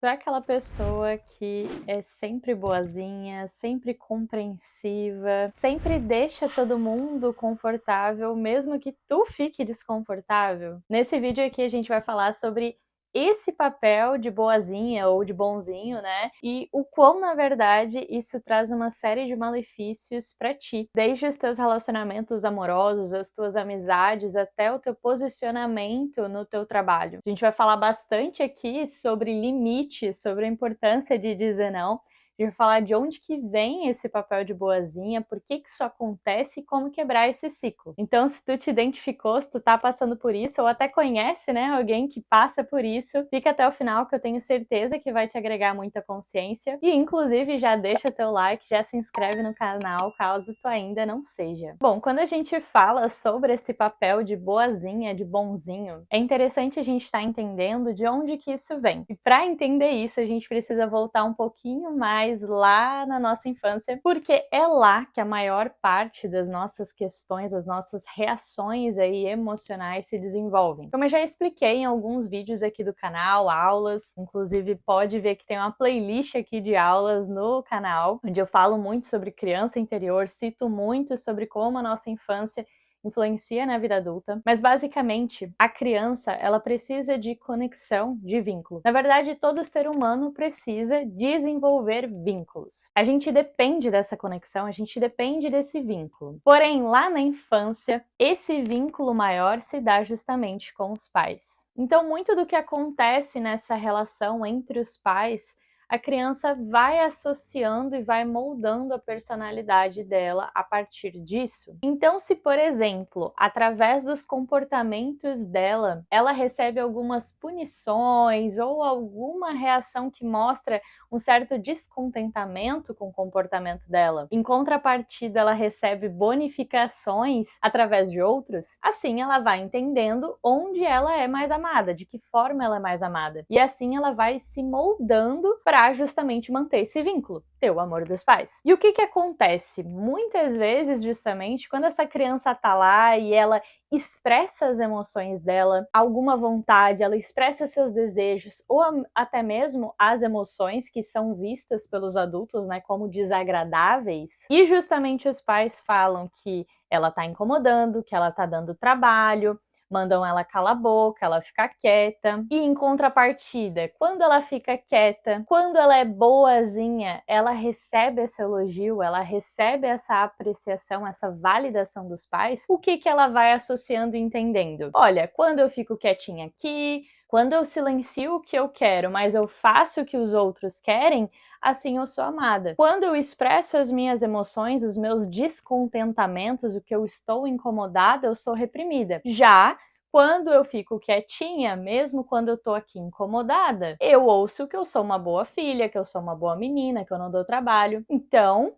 Tu é aquela pessoa que é sempre boazinha, sempre compreensiva, sempre deixa todo mundo confortável, mesmo que tu fique desconfortável? Nesse vídeo aqui a gente vai falar sobre esse papel de boazinha ou de bonzinho, né? E o quão, na verdade, isso traz uma série de malefícios pra ti, desde os teus relacionamentos amorosos, as tuas amizades, até o teu posicionamento no teu trabalho. A gente vai falar bastante aqui sobre limites, sobre a importância de dizer não. A gente vai falar de onde que vem esse papel de boazinha, por que que isso acontece e como quebrar esse ciclo. Então, se tu te identificou, se tu tá passando por isso, ou até conhece, né, alguém que passa por isso, fica até o final que eu tenho certeza que vai te agregar muita consciência. E, inclusive, já deixa teu like, já se inscreve no canal, caso tu ainda não seja. Bom, quando a gente fala sobre esse papel de boazinha, de bonzinho, é interessante a gente estar entendendo de onde que isso vem. E para entender isso, a gente precisa voltar um pouquinho mais lá na nossa infância, porque é lá que a maior parte das nossas questões, as nossas reações aí emocionais se desenvolvem. Como eu já expliquei em alguns vídeos aqui do canal, aulas, inclusive pode ver que tem uma playlist aqui de aulas no canal, onde eu falo muito sobre criança interior, cito muito sobre como a nossa infância influencia na vida adulta, mas basicamente a criança ela precisa de conexão, de vínculo. Na verdade, todo ser humano precisa desenvolver vínculos. A gente depende dessa conexão, a gente depende desse vínculo. Porém, lá na infância, esse vínculo maior se dá justamente com os pais. Então, muito do que acontece nessa relação entre os pais a criança vai associando e vai moldando a personalidade dela a partir disso. Então, se, por exemplo, através dos comportamentos dela, ela recebe algumas punições ou alguma reação que mostra um certo descontentamento com o comportamento dela, em contrapartida, ela recebe bonificações através de outros, assim ela vai entendendo onde ela é mais amada, de que forma ela é mais amada. E assim ela vai se moldando para justamente manter esse vínculo, ter o amor dos pais. E o que que acontece? Muitas vezes, justamente, quando essa criança tá lá e ela expressa as emoções dela, alguma vontade, ela expressa seus desejos ou até mesmo as emoções que são vistas pelos adultos, né, como desagradáveis. E justamente os pais falam que ela tá incomodando, que ela tá dando trabalho, mandam ela calar a boca, ela fica quieta. E em contrapartida, quando ela fica quieta, quando ela é boazinha, ela recebe esse elogio, ela recebe essa apreciação, essa validação dos pais. O que que ela vai associando e entendendo? Olha, quando eu fico quietinha aqui, quando eu silencio o que eu quero, mas eu faço o que os outros querem, assim eu sou amada. Quando eu expresso as minhas emoções, os meus descontentamentos, o que eu estou incomodada, eu sou reprimida. Já quando eu fico quietinha, mesmo quando eu tô aqui incomodada, eu ouço que eu sou uma boa filha, que eu sou uma boa menina, que eu não dou trabalho. Então,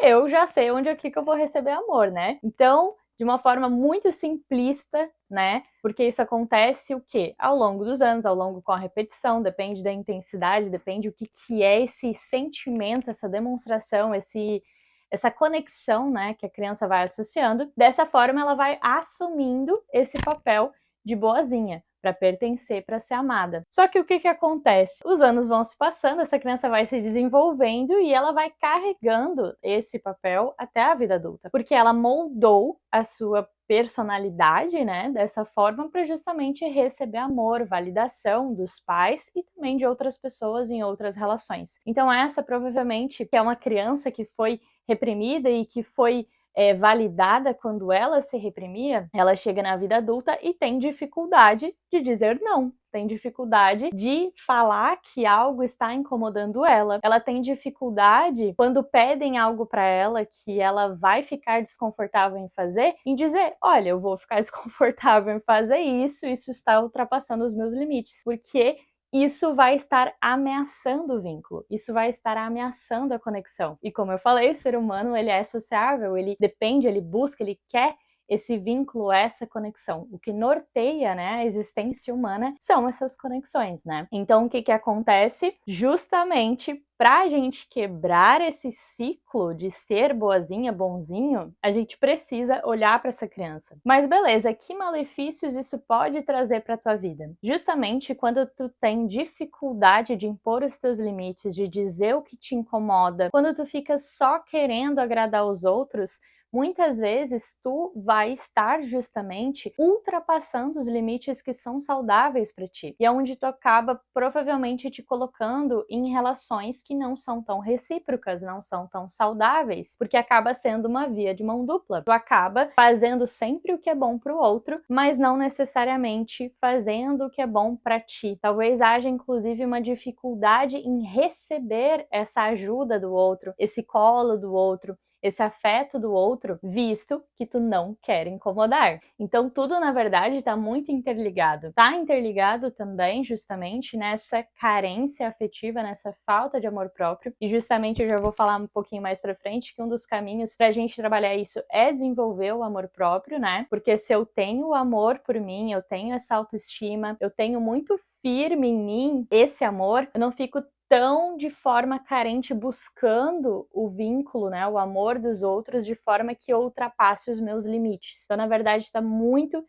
eu já sei onde aqui que eu vou receber amor, né? Então, de uma forma muito simplista, né? Porque isso acontece o quê? Ao longo dos anos, ao longo com a repetição, depende da intensidade, depende o que que é esse sentimento, essa demonstração, essa conexão, né, que a criança vai associando. Dessa forma, ela vai assumindo esse papel de boazinha, para pertencer, para ser amada. Só que o que que acontece? Os anos vão se passando, essa criança vai se desenvolvendo e ela vai carregando esse papel até a vida adulta, porque ela moldou a sua personalidade, né, dessa forma para justamente receber amor, validação dos pais e também de outras pessoas em outras relações. Então essa provavelmente que é uma criança que foi reprimida e que foi validada quando ela se reprimia, ela chega na vida adulta e tem dificuldade de dizer não. Tem dificuldade de falar que algo está incomodando ela. Ela tem dificuldade quando pedem algo para ela que ela vai ficar desconfortável em fazer, em dizer, olha, eu vou ficar desconfortável em fazer isso está ultrapassando os meus limites, porque isso vai estar ameaçando o vínculo, isso vai estar ameaçando a conexão. E como eu falei, o ser humano ele é sociável, ele depende, ele busca, ele quer esse vínculo, essa conexão. O que norteia, né, a existência humana são essas conexões, né? Então, o que que acontece? Justamente pra gente quebrar esse ciclo de ser boazinha, bonzinho, a gente precisa olhar para essa criança. Mas beleza, que malefícios isso pode trazer para tua vida? Justamente quando tu tem dificuldade de impor os teus limites, de dizer o que te incomoda, quando tu fica só querendo agradar os outros, muitas vezes tu vai estar justamente ultrapassando os limites que são saudáveis para ti. E é onde tu acaba provavelmente te colocando em relações que não são tão recíprocas, não são tão saudáveis, porque acaba sendo uma via de mão dupla. Tu acaba fazendo sempre o que é bom para o outro, mas não necessariamente fazendo o que é bom para ti. Talvez haja inclusive uma dificuldade em receber essa ajuda do outro, esse colo do outro, esse afeto do outro, visto que tu não quer incomodar. Então tudo, na verdade, está muito interligado. Tá interligado também justamente nessa carência afetiva, nessa falta de amor próprio. E justamente eu já vou falar um pouquinho mais pra frente que um dos caminhos pra gente trabalhar isso é desenvolver o amor próprio, né? Porque se eu tenho o amor por mim, eu tenho essa autoestima, eu tenho muito firme em mim esse amor, eu não fico tão de forma carente buscando o vínculo, né, o amor dos outros de forma que eu ultrapasse os meus limites. Então, na verdade, está muito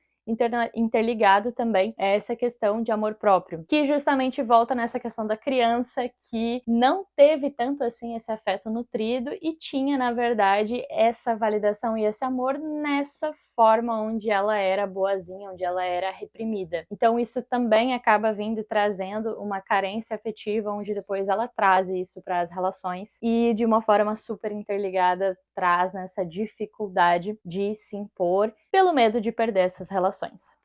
interligado também a essa questão de amor próprio, que justamente volta nessa questão da criança que não teve tanto assim esse afeto nutrido e tinha, na verdade, essa validação e esse amor nessa forma onde ela era boazinha, onde ela era reprimida. Então isso também acaba vindo trazendo uma carência afetiva, onde depois ela traz isso para as relações e de uma forma super interligada traz nessa dificuldade de se impor pelo medo de perder essas relações.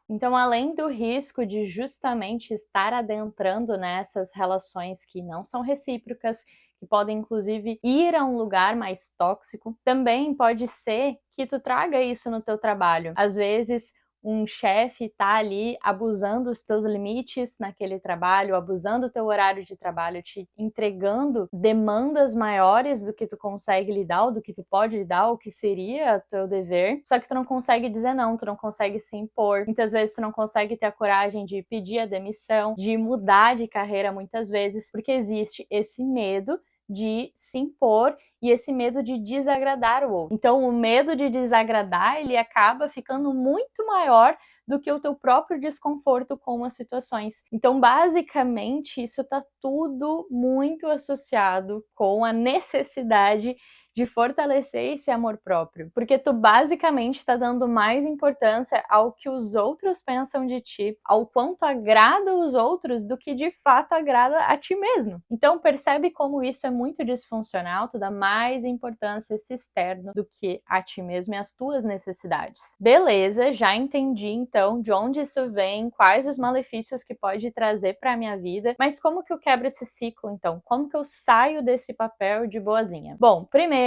Então, além do risco de justamente estar adentrando nessas relações que não são recíprocas, que podem inclusive ir a um lugar mais tóxico, também pode ser que tu traga isso no teu trabalho. Às vezes, um chefe tá ali abusando dos teus limites naquele trabalho, abusando do teu horário de trabalho, te entregando demandas maiores do que tu consegue lidar, ou do que tu pode lidar, ou que seria teu dever, só que tu não consegue dizer não, tu não consegue se impor. Muitas vezes tu não consegue ter a coragem de pedir a demissão, de mudar de carreira muitas vezes, porque existe esse medo de se impor e esse medo de desagradar o outro. Então, o medo de desagradar, ele acaba ficando muito maior do que o teu próprio desconforto com as situações. Então, basicamente, isso está tudo muito associado com a necessidade de fortalecer esse amor próprio, porque tu basicamente está dando mais importância ao que os outros pensam de ti, ao quanto agrada os outros do que de fato agrada a ti mesmo. Então percebe como isso é muito disfuncional, tu dá mais importância a esse externo do que a ti mesmo e as tuas necessidades. Beleza, já entendi então de onde isso vem, quais os malefícios que pode trazer para a minha vida, mas como que eu quebro esse ciclo então? Como que eu saio desse papel de boazinha? Bom, primeiro,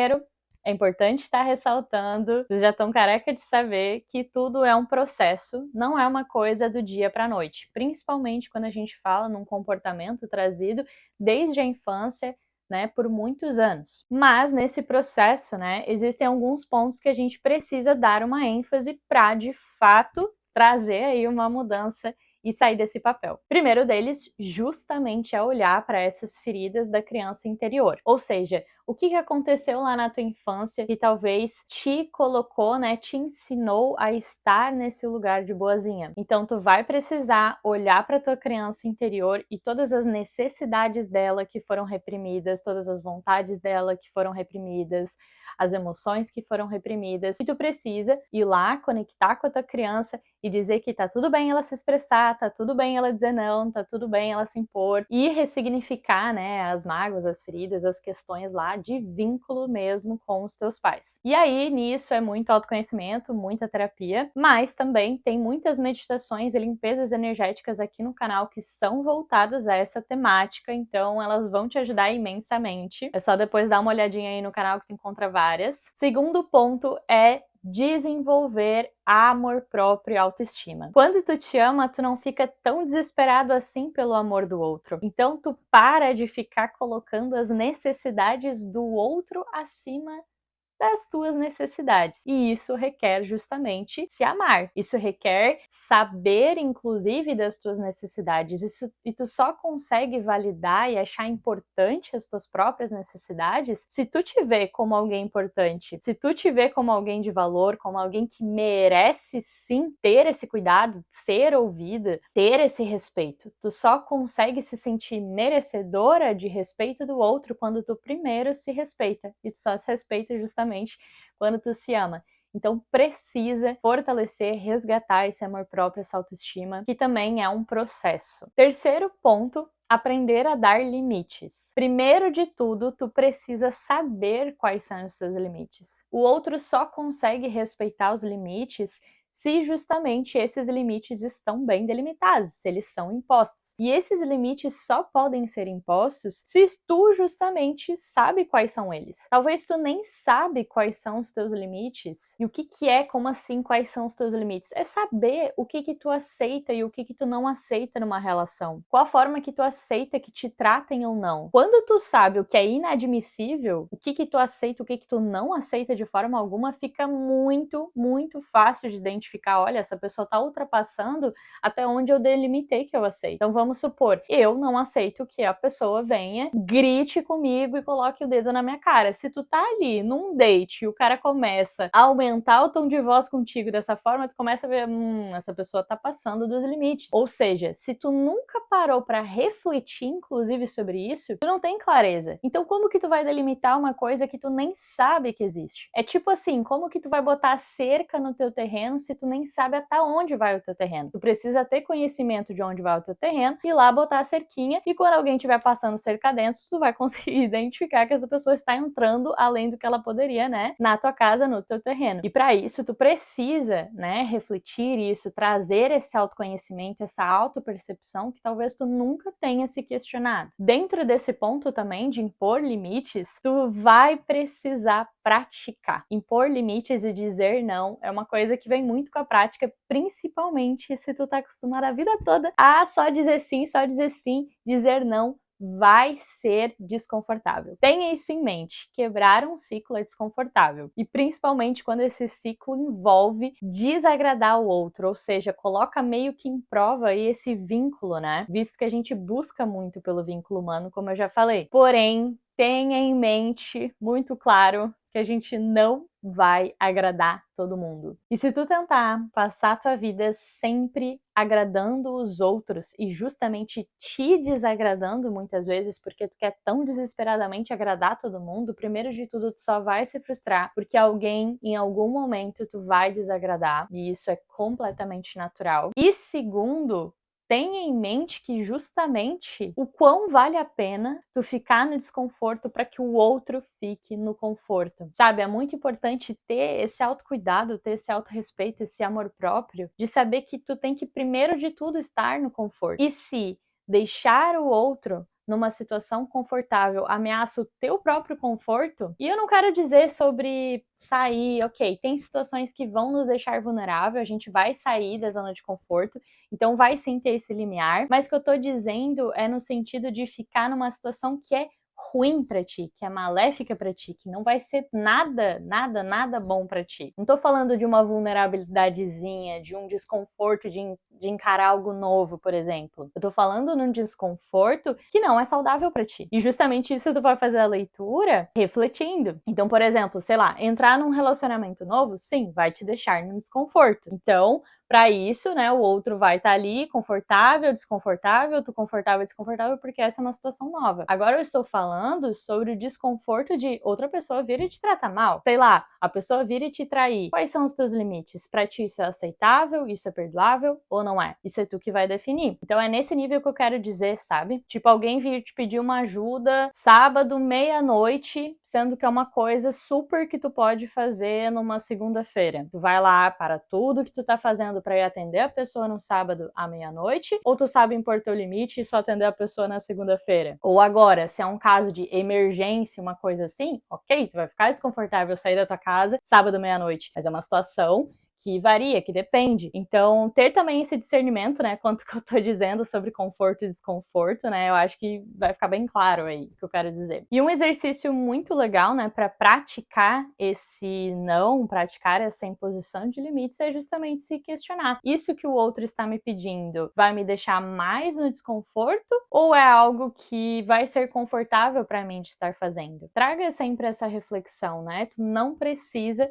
é importante estar ressaltando, vocês já estão careca de saber que tudo é um processo, não é uma coisa do dia para a noite, principalmente quando a gente fala num comportamento trazido desde a infância, né, por muitos anos. Mas nesse processo, né, existem alguns pontos que a gente precisa dar uma ênfase para, de fato, trazer aí uma mudança e sair desse papel. Primeiro deles, justamente, é olhar para essas feridas da criança interior. Ou seja, o que aconteceu lá na tua infância que talvez te colocou, né, te ensinou a estar nesse lugar de boazinha. Então tu vai precisar olhar para tua criança interior e todas as necessidades dela que foram reprimidas, todas as vontades dela que foram reprimidas, as emoções que foram reprimidas, e tu precisa ir lá conectar com a tua criança e dizer que tá tudo bem ela se expressar, tá tudo bem ela dizer não, tá tudo bem ela se impor e ressignificar, né, as mágoas, as feridas, as questões lá de vínculo mesmo com os teus pais. E aí, nisso é muito autoconhecimento, muita terapia, mas também tem muitas meditações e limpezas energéticas aqui no canal que são voltadas a essa temática, então elas vão te ajudar imensamente. É só depois dar uma olhadinha aí no canal que tu encontra várias. Segundo ponto é desenvolver amor próprio e autoestima. Quando tu te ama, tu não fica tão desesperado assim pelo amor do outro. Então tu para de ficar colocando as necessidades do outro acima das tuas necessidades. E isso requer justamente se amar. Isso requer saber, inclusive, das tuas necessidades. E tu só consegue validar e achar importante as tuas próprias necessidades se tu te vê como alguém importante, se tu te vê como alguém de valor, como alguém que merece sim ter esse cuidado, ser ouvida, ter esse respeito. Tu só consegue se sentir merecedora de respeito do outro quando tu primeiro se respeita. E tu só se respeita justamente quando tu se ama. Então precisa fortalecer, resgatar esse amor próprio, essa autoestima, que também é um processo. Terceiro ponto, aprender a dar limites. Primeiro de tudo, tu precisa saber quais são os teus limites. O outro só consegue respeitar os limites se justamente esses limites estão bem delimitados, se eles são impostos. E esses limites só podem ser impostos se tu justamente sabe quais são eles. Talvez tu nem sabe quais são os teus limites. E o que é, como assim, quais são os teus limites? É saber o que tu aceita e o que tu não aceita numa relação. Qual a forma que tu aceita que te tratem ou não. Quando tu sabe o que é inadmissível, o que tu aceita, o que tu não aceita de forma alguma, fica muito, muito fácil de identificar. Olha, essa pessoa tá ultrapassando até onde eu delimitei que eu aceito. Então vamos supor, eu não aceito que a pessoa venha, grite comigo e coloque o dedo na minha cara. Se tu tá ali num date e o cara começa a aumentar o tom de voz contigo dessa forma, tu começa a ver, essa pessoa tá passando dos limites. Ou seja, se tu nunca parou pra refletir, inclusive, sobre isso, tu não tem clareza. Então como que tu vai delimitar uma coisa que tu nem sabe que existe? É tipo assim, como que tu vai botar cerca no teu terreno se tu nem sabe até onde vai o teu terreno? Tu precisa ter conhecimento de onde vai o teu terreno e lá botar a cerquinha, e quando alguém estiver passando cerca dentro, tu vai conseguir identificar que essa pessoa está entrando além do que ela poderia, né, na tua casa, no teu terreno. E para isso tu precisa, né, refletir isso, trazer esse autoconhecimento, essa autopercepção que talvez tu nunca tenha se questionado. Dentro desse ponto também de impor limites, tu vai precisar praticar. Impor limites e dizer não é uma coisa que vem muito com a prática, principalmente se tu tá acostumado a vida toda a só dizer sim, dizer não vai ser desconfortável. Tenha isso em mente, quebrar um ciclo é desconfortável, e principalmente quando esse ciclo envolve desagradar o outro, ou seja, coloca meio que em prova aí esse vínculo, né? Visto que a gente busca muito pelo vínculo humano, como eu já falei. Porém, tenha em mente, muito claro, que a gente não vai agradar todo mundo. E se tu tentar passar a tua vida sempre agradando os outros e justamente te desagradando muitas vezes porque tu quer tão desesperadamente agradar todo mundo, primeiro de tudo tu só vai se frustrar porque alguém em algum momento tu vai desagradar, e isso é completamente natural. E segundo, tenha em mente que justamente o quão vale a pena tu ficar no desconforto para que o outro fique no conforto. Sabe, é muito importante ter esse autocuidado, ter esse autorrespeito, esse amor próprio, de saber que tu tem que primeiro de tudo estar no conforto. E se deixar o outro numa situação confortável ameaça o teu próprio conforto, e eu não quero dizer sobre sair, ok, tem situações que vão nos deixar vulnerável, a gente vai sair da zona de conforto, então vai sim ter esse limiar, mas o que eu tô dizendo é no sentido de ficar numa situação que é ruim pra ti, que é maléfica pra ti, que não vai ser nada bom pra ti. Não tô falando de uma vulnerabilidadezinha, de um desconforto de encarar algo novo, por exemplo. Eu tô falando num desconforto que não é saudável pra ti. E justamente isso tu vai fazer a leitura refletindo. Então, por exemplo, sei lá, entrar num relacionamento novo, sim, vai te deixar num desconforto. Então, para isso, né, o outro vai estar ali confortável, desconfortável, tu confortável, desconfortável, porque essa é uma situação nova. Agora eu estou falando sobre o desconforto de outra pessoa vir e te tratar mal. Sei lá, a pessoa vir e te trair. Quais são os teus limites? Pra ti isso é aceitável? Isso é perdoável? Ou não é? Isso é tu que vai definir. Então é nesse nível que eu quero dizer, sabe? Tipo, alguém vir te pedir uma ajuda sábado, meia-noite, sendo que é uma coisa super que tu pode fazer numa segunda-feira. Tu vai lá para tudo que tu tá fazendo para ir atender a pessoa no sábado à meia-noite, ou tu sabe impor teu limite e só atender a pessoa na segunda-feira? Ou agora, se é um caso de emergência, uma coisa assim, ok, tu vai ficar desconfortável sair da tua casa sábado meia-noite, mas é uma situação que varia, que depende. Então, ter também esse discernimento, né, quanto que eu tô dizendo sobre conforto e desconforto, né, eu acho que vai ficar bem claro aí o que eu quero dizer. E um exercício muito legal, né, para praticar esse não, praticar essa imposição de limites é justamente se questionar. Isso que o outro está me pedindo vai me deixar mais no desconforto ou é algo que vai ser confortável para mim de estar fazendo? Traga sempre essa reflexão, né? Tu não precisa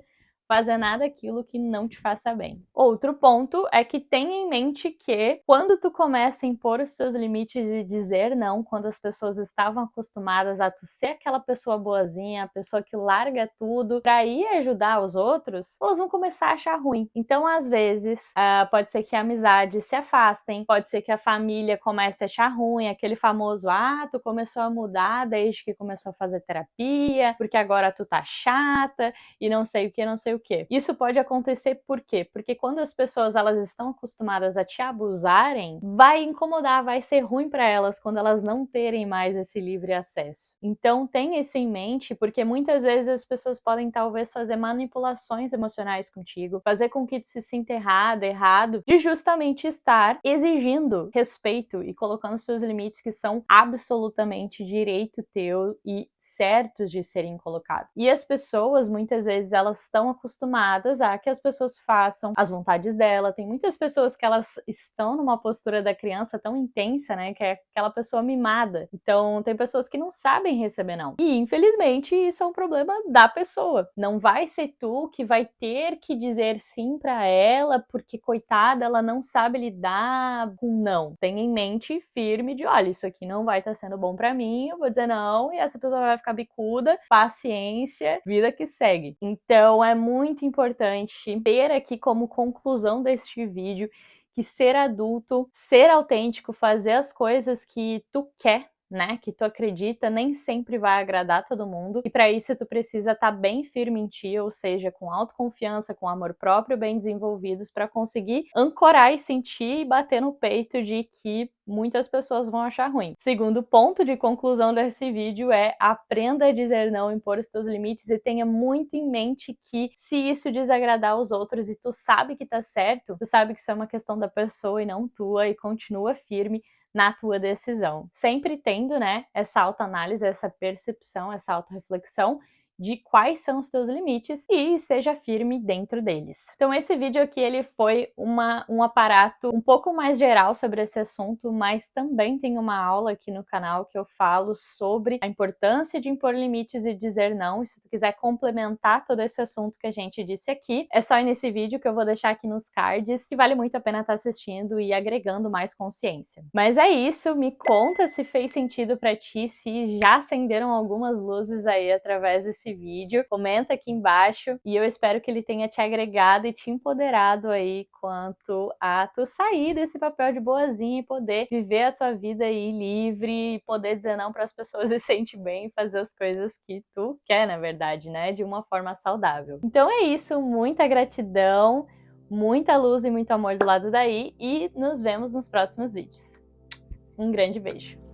fazer nada aquilo que não te faça bem. Outro ponto é que tenha em mente que quando tu começa a impor os teus limites e dizer não, quando as pessoas estavam acostumadas a tu ser aquela pessoa boazinha, a pessoa que larga tudo pra ir ajudar os outros, elas vão começar a achar ruim. Então, às vezes, pode ser que a amizade se afastem, pode ser que a família comece a achar ruim, aquele famoso, tu começou a mudar desde que começou a fazer terapia, porque agora tu tá chata, e não sei o que, não sei o que. Isso pode acontecer por quê? Porque quando as pessoas elas estão acostumadas a te abusarem, vai incomodar, vai ser ruim para elas quando elas não terem mais esse livre acesso. Então tenha isso em mente, porque muitas vezes as pessoas podem talvez fazer manipulações emocionais contigo, fazer com que tu se sinta errado, de justamente estar exigindo respeito e colocando seus limites que são absolutamente direito teu e certos de serem colocados. E as pessoas, muitas vezes, elas estão acostumadas a que as pessoas façam as vontades dela. Tem muitas pessoas que elas estão numa postura da criança tão intensa, né, que é aquela pessoa mimada. Então, tem pessoas que não sabem receber não. E, infelizmente, isso é um problema da pessoa. Não vai ser tu que vai ter que dizer sim pra ela, porque, coitada, ela não sabe lidar com não. Tenha em mente firme de, olha, isso aqui não vai estar sendo bom pra mim, eu vou dizer não, e essa pessoa vai ficar bicuda, paciência, vida que segue. Então é muito importante ter aqui como conclusão deste vídeo que ser adulto, ser autêntico, fazer as coisas que tu quer, né, que tu acredita, nem sempre vai agradar todo mundo, e para isso tu precisa estar bem firme em ti, ou seja, com autoconfiança, com amor próprio bem desenvolvidos, para conseguir ancorar e sentir e bater no peito de que muitas pessoas vão achar ruim. Segundo ponto de conclusão desse vídeo é: aprenda a dizer não, impor os teus limites e tenha muito em mente que se isso desagradar os outros e tu sabe que tá certo, tu sabe que isso é uma questão da pessoa e não tua, e continua firme na tua decisão. Sempre tendo, né, essa autoanálise, essa percepção, essa autorreflexão de quais são os teus limites e esteja firme dentro deles. Então esse vídeo aqui ele foi um aparato um pouco mais geral sobre esse assunto, mas também tem uma aula aqui no canal que eu falo sobre a importância de impor limites e dizer não. E se tu quiser complementar todo esse assunto que a gente disse aqui, é só ir nesse vídeo que eu vou deixar aqui nos cards, que vale muito a pena estar assistindo e agregando mais consciência. Mas é isso, me conta se fez sentido pra ti, se já acenderam algumas luzes aí através desse vídeo, comenta aqui embaixo e eu espero que ele tenha te agregado e te empoderado aí quanto a tu sair desse papel de boazinha e poder viver a tua vida aí livre, e poder dizer não para as pessoas e sentir bem e fazer as coisas que tu quer, na verdade, né, de uma forma saudável. Então é isso, muita gratidão, muita luz e muito amor do lado daí e nos vemos nos próximos vídeos. Um grande beijo!